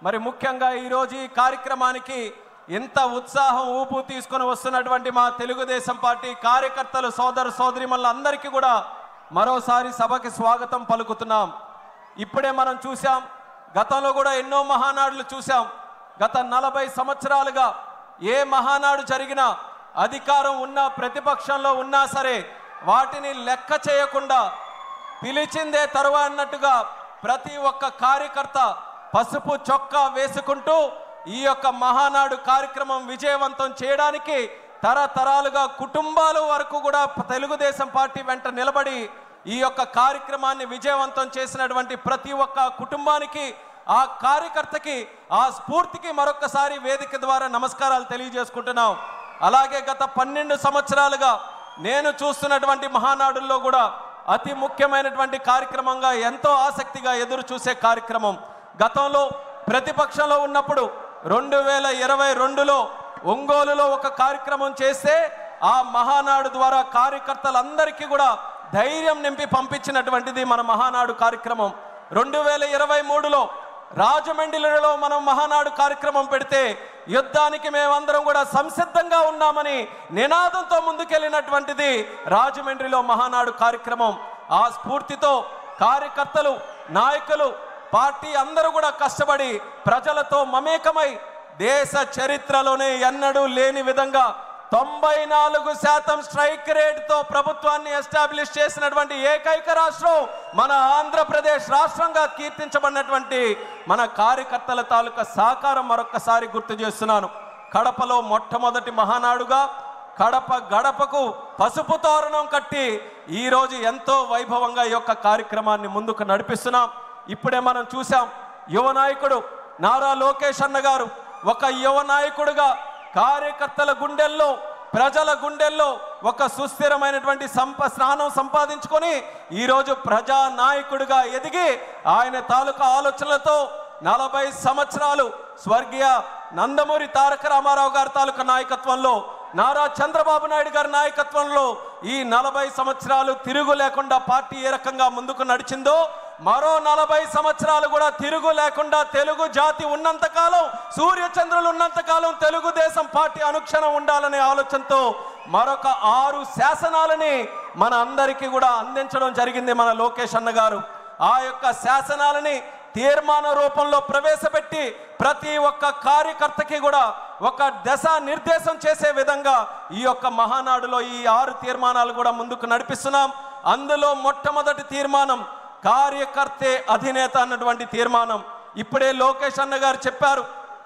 మరి ముఖ్యంగా ఈరోజు ఈ కార్యక్రమానికి ఇంత ఉత్సాహం ఊపు తీసుకొని వస్తున్నటువంటి మా తెలుగుదేశం పార్టీ కార్యకర్తలు సోదర సోదరీమణులందరికీ కూడా మరోసారి సభకి స్వాగతం పలుకుతున్నాం. ఇప్పుడే మనం చూసాం, గతంలో కూడా ఎన్నో మహానాడులు చూసాం. గత 40 సంవత్సరాలుగా ఏ మహానాడు జరిగినా అధికారం ఉన్నా ప్రతిపక్షంలో ఉన్నా సరే వాటిని లెక్క చేయకుండా పిలిచిందే తరువా అన్నట్టుగా ప్రతి ఒక్క కార్యకర్త పసుపు చొక్కా వేసుకుంటూ ఈ యొక్క మహానాడు కార్యక్రమం విజయవంతం చేయడానికి తరతరాలుగా కుటుంబాల వరకు కూడా తెలుగుదేశం పార్టీ వెంట నిలబడి ఈ యొక్క కార్యక్రమాన్ని విజయవంతం చేసినటువంటి ప్రతి ఒక్క కుటుంబానికి, ఆ కార్యకర్తకి, ఆ స్ఫూర్తికి మరొకసారి వేదిక ద్వారా నమస్కారాలు తెలియజేసుకుంటున్నాం. అలాగే గత 12 సంవత్సరాలుగా నేను చూస్తున్నటువంటి మహానాడుల్లో కూడా అతి ముఖ్యమైనటువంటి కార్యక్రమంగా ఎంతో ఆసక్తిగా ఎదురు చూసే కార్యక్రమం, గతంలో ప్రతిపక్షంలో ఉన్నప్పుడు 2022లో ఒంగోలులో ఒక కార్యక్రమం చేస్తే ఆ మహానాడు ద్వారా కార్యకర్తలందరికీ కూడా ధైర్యం నింపి పంపించినటువంటిది మన మహానాడు కార్యక్రమం. 2023లో రాజమండ్రిలో మనం మహానాడు కార్యక్రమం పెడితే యుద్ధానికి మేమందరం కూడా సంసిద్ధంగా ఉన్నామని నినాదంతో ముందుకెళ్ళినటువంటిది రాజమండ్రిలో మహానాడు కార్యక్రమం. ఆ స్ఫూర్తితో కార్యకర్తలు, నాయకులు, పార్టీ అందరూ కూడా కష్టపడి ప్రజలతో మమేకమై దేశ చరిత్రలోనే ఎన్నడూ లేని విధంగా 94% స్ట్రైక్ రేట్తో ప్రభుత్వాన్ని ఎస్టాబ్లిష్ చేసినటువంటి ఏకైక రాష్ట్రం మన ఆంధ్రప్రదేశ్ రాష్ట్రంగా కీర్తించబడినటువంటి మన కార్యకర్తల తాలూకా సహకారం మరొకసారి గుర్తు చేస్తున్నాను. కడపలో మొట్టమొదటి మహానాడుగా కడప గడపకు పసుపు తోరణం కట్టి ఈరోజు ఎంతో వైభవంగా ఈ యొక్క కార్యక్రమాన్ని ముందుకు నడిపిస్తున్నాం. ఇప్పుడే మనం చూసాం, యువ నాయకుడు నారా లోకేష్ అన్న గారు ఒక యువ నాయకుడుగా కార్యకర్తల గుండెల్లో, ప్రజల గుండెల్లో ఒక సుస్థిరమైనటువంటి స్థానం సంపాదించుకొని ఈరోజు ప్రజా నాయకుడిగా ఎదిగి ఆయన తాలూకా ఆలోచనలతో 40 సంవత్సరాలు స్వర్గీయ నందమూరి తారక రామారావు గారి తాలూకా నాయకత్వంలో, నారా చంద్రబాబు నాయుడు గారి నాయకత్వంలో ఈ 40 సంవత్సరాలు తిరుగు లేకుండా పార్టీ ఏ రకంగా ముందుకు నడిచిందో మరో 40 సంవత్సరాలు కూడా తిరుగు లేకుండా తెలుగు జాతి ఉన్నంతకాలం, సూర్యచంద్రులు ఉన్నంతకాలం తెలుగుదేశం పార్టీ అనుక్షణం ఉండాలనే ఆలోచనతో మరొక 6 శాసనాలని మన అందరికీ కూడా అందించడం జరిగింది మన లోకేష్ అన్న గారు. ఆ యొక్క శాసనాలని తీర్మాన రూపంలో ప్రవేశపెట్టి ప్రతి ఒక్క కార్యకర్తకి కూడా ఒక దశ నిర్దేశం చేసే విధంగా ఈ యొక్క మహానాడులో ఈ 6 తీర్మానాలు కూడా ముందుకు నడిపిస్తున్నాం. అందులో మొట్టమొదటి తీర్మానం కార్యకర్తే అధినేత అన్నటువంటి తీర్మానం. ఇప్పుడే లోకేష్ అన్న గారు చెప్పారు,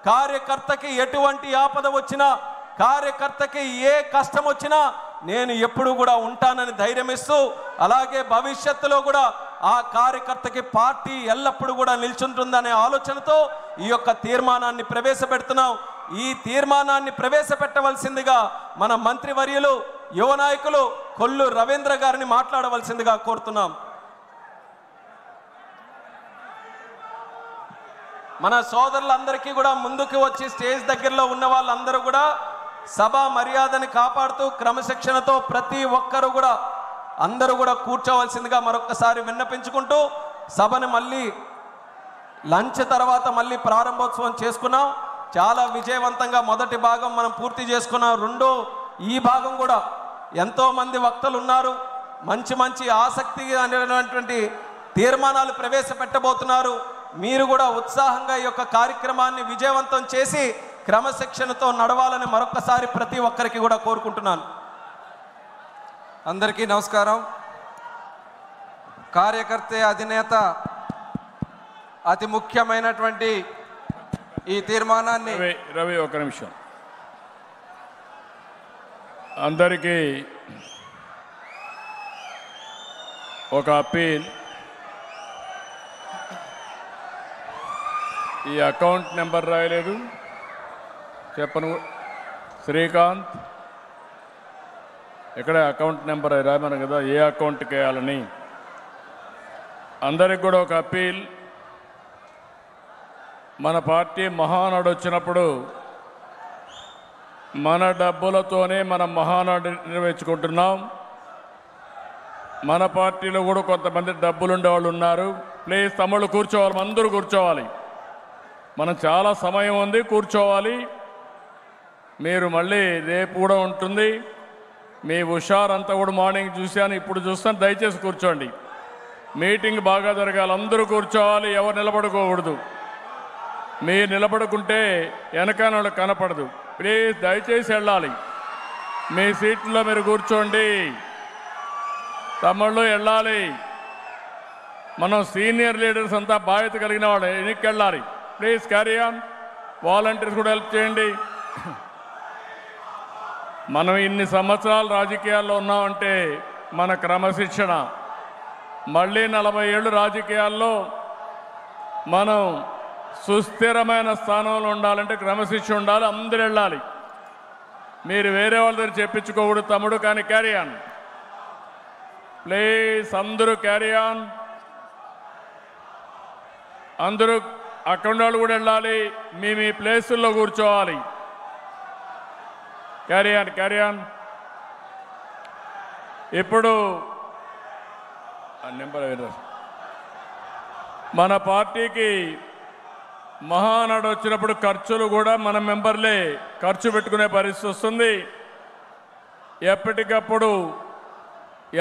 కార్యకర్తకి ఎటువంటి ఆపద వచ్చినా, కార్యకర్తకి ఏ కష్టం వచ్చినా నేను ఎప్పుడు కూడా ఉంటానని ధైర్యం ఇస్తూ, అలాగే భవిష్యత్తులో కూడా ఆ కార్యకర్తకి పార్టీ ఎల్లప్పుడూ కూడా నిల్చుంటుందనే ఆలోచనతో ఈ యొక్క తీర్మానాన్ని ప్రవేశపెడుతున్నాం. ఈ తీర్మానాన్ని ప్రవేశపెట్టవలసిందిగా మన మంత్రివర్యులు, యువ నాయకులు కొల్లు రవీంద్ర గారిని మాట్లాడవలసిందిగా కోరుతున్నాం. మన సోదరులందరికీ కూడా ముందుకు వచ్చి స్టేజ్ దగ్గరలో ఉన్న వాళ్ళందరూ కూడా సభ మర్యాదని కాపాడుతూ క్రమశిక్షణతో ప్రతి ఒక్కరు కూడా అందరూ కూడా కూర్చోవలసిందిగా మరొకసారి విన్నపించుకుంటూ సభని మళ్ళీ లంచ్ తర్వాత మళ్ళీ ప్రారంభోత్సవం చేసుకున్నాం. చాలా విజయవంతంగా మొదటి భాగం మనం పూర్తి చేసుకున్నాం. రెండో ఈ భాగం కూడా ఎంతోమంది వక్తలు ఉన్నారు, మంచి మంచి ఆసక్తి అనేటువంటి తీర్మానాలు ప్రవేశపెట్టబోతున్నారు. మీరు కూడా ఉత్సాహంగా ఈ యొక్క కార్యక్రమాన్ని విజయవంతం చేసి క్రమశిక్షణతో నడవాలని మరొకసారి ప్రతి ఒక్కరికి కూడా కోరుకుంటున్నాను. అందరికీ నమస్కారం. కార్యకర్తే అధినేత అతి ముఖ్యమైనటువంటి ఈ తీర్మానాన్ని రవి ఒక నిమిషం. అందరికీ ఒక అప్పీల్. ఈ అకౌంట్ నెంబర్ రాయలేదు, చెప్పను. శ్రీకాంత్ ఇక్కడ అకౌంట్ నెంబర్ రాయమను కదా, ఏ అకౌంట్కి వేయాలని. అందరికి కూడా ఒక అప్పీల్. మన పార్టీ మహానాడు వచ్చినప్పుడు మన డబ్బులతోనే మనం మహానాడు నిర్వహించుకుంటున్నాం. మన పార్టీలో కూడా కొంతమంది డబ్బులు ఉండేవాళ్ళు ఉన్నారు. ప్లీజ్ తమ్ముళ్ళు కూర్చోవాలి, అందరూ కూర్చోవాలి. మనం చాలా సమయం ఉంది, కూర్చోవాలి. మీరు మళ్ళీ రేపు కూడా ఉంటుంది. మీ హుషారంతా కూడా మార్నింగ్ చూశాను, ఇప్పుడు చూస్తాను. దయచేసి కూర్చోండి. మీటింగ్ బాగా జరగాలి. అందరూ కూర్చోవాలి, ఎవరు నిలబడుకోకూడదు. మీరు నిలబడుకుంటే వెనకాల వాళ్ళకి కనపడదు. ప్లీజ్ దయచేసి వెళ్ళాలి. మీ సీట్లో మీరు కూర్చోండి. తమ్ముళ్ళు వెళ్ళాలి. మనం సీనియర్ లీడర్స్ అంతా బాధ్యత కలిగిన వాళ్ళు వెనక్కి వెళ్ళాలి. Please carry on. వాలంటీర్స్ కూడా హెల్ప్ చేయండి. మనం ఇన్ని సంవత్సరాలు రాజకీయాల్లో ఉన్నామంటే మన క్రమశిక్షణ. మళ్ళీ 40 ఏళ్ళు రాజకీయాల్లో మనం సుస్థిరమైన స్థానంలో ఉండాలంటే క్రమశిక్షణ ఉండాలి. అందరూ వెళ్ళాలి. మీరు వేరే వాళ్ళ దగ్గర చెప్పించుకోకూడదు తమ్ముడు. కానీ క్యారీ ఆన్ ప్లీజ్. అందరూ క్యారీ ఆన్. అందరూ అక్కడ వాళ్ళు కూడా వెళ్ళాలి. మీ ప్లేసుల్లో కూర్చోవాలి. Carry on, carry on. ఇప్పుడు నెంబర్ మన పార్టీకి మహానాడు వచ్చినప్పుడు ఖర్చులు కూడా మన మెంబర్లే ఖర్చు పెట్టుకునే పరిస్థితి వస్తుంది. ఎప్పటికప్పుడు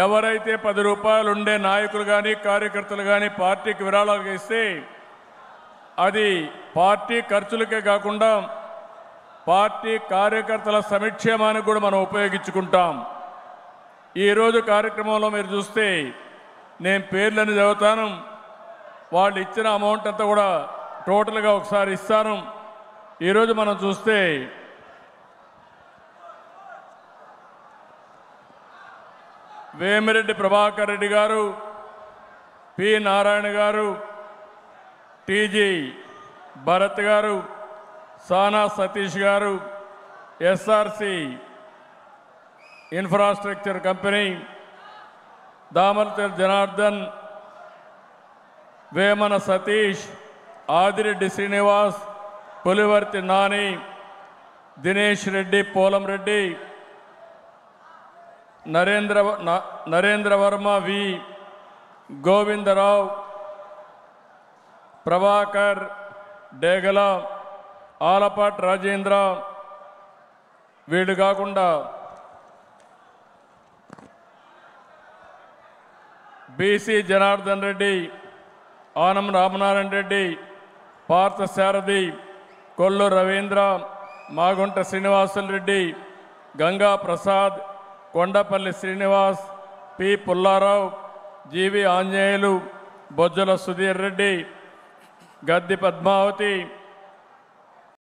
ఎవరైతే 10 రూపాయలు ఉండే నాయకులు కానీ కార్యకర్తలు కానీ పార్టీకి విరాళాలు ఇస్తే అది పార్టీ ఖర్చులకే కాకుండా పార్టీ కార్యకర్తల సంక్షేమానికి కూడా మనం ఉపయోగించుకుంటాం. ఈరోజు కార్యక్రమంలో మీరు చూస్తే నేను పేర్లను చదువుతాను. వాళ్ళు ఇచ్చిన అమౌంట్ అంతా కూడా టోటల్గా ఒకసారి ఇస్తాను. ఈరోజు మనం చూస్తే వేమిరెడ్డి ప్రభాకర్ రెడ్డి గారు, పి నారాయణ గారు, టీజీ భరత్ గారు, Sana Satish garu, SRC infrastructure company, Damarthi Janardhan, Vemana Satish, Adireddy Srinivas, Pulivarthi Nani, Dinesh Reddy, Polam Reddy, Narendra Varma, V Govindarao, Prabhakar, Degala, Alapati Rajendra, వీళ్ళు కాకుండా BC Janardhan Reddy, Anam Ramanarayana Reddy, Partha Sarathi, Kollu Ravindra, Magunta Srinivasulu Reddy, Ganga Prasad, Kondapalli Srinivas, P Pullarao, GV Anjaneyulu, Bojjala Sudheer Reddy, Gaddi Padmavati,